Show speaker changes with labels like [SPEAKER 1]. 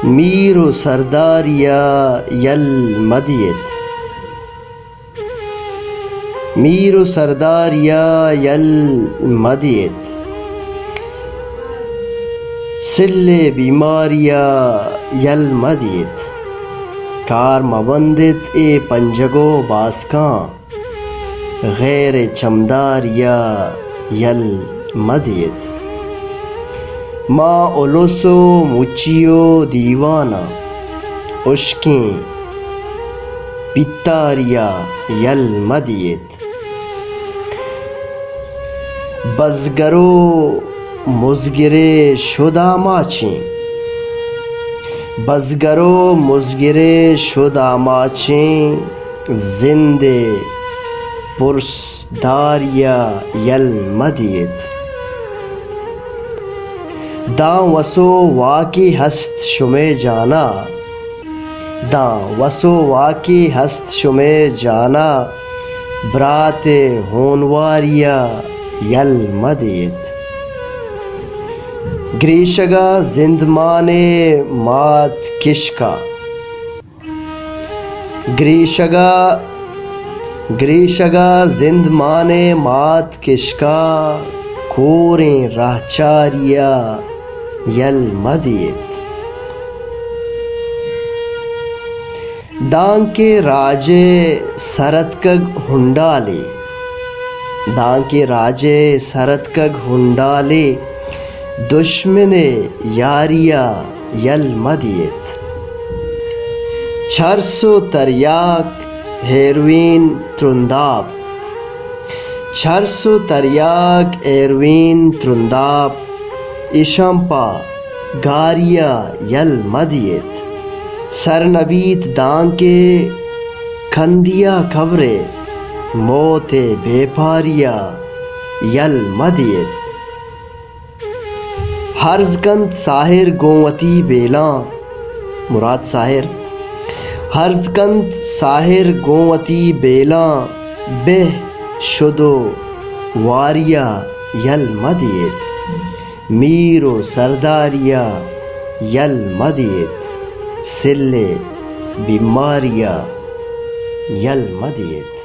[SPEAKER 1] میر و سرداریا یل مدیت میر و سرداریا یل مدیت سل بیماریا یل مدیت کار مبندت اے پنجگو باسکاں غیر چمداریا یل مدیت ما اولوسو مچیو دیوانا اشکیں پیتاریا یل مدیت بزگرو مزگرے شدہ ماچیں بزگرو مزگرے شدہ ماچیں زندے پرس داریا یل مدیت داں وسو واقعی ہست شمے جانا داں وسو واقعی ہست شمے جانا برات ہونواریا یل مدیت گریشگا زندمانے مات کشکا گریشگا زندمانے مات کشکا کوریں راہچاریا یل مدیت دان کے راجے سرتکگ ہنڈالے دان کے راجے سرتکگ ہنڈالے دشمن یاریا یل مدیت چھرسو تریاک ہیروین ترنداب چھرسو تریاک ایروین ترنداب اشمپا گاریا یل مدیت سرنبیت دان کے کھندیا کھورے موت بے پاریا یل مدیت ہرز کند ساحر گونوتی بیلاں مراد ساحر ہرز کند ساحر گونوتی بیلاں بہ شدو واریا یل مدیت میر و سرداریا یل مدیت سل بیماریا یل مدیت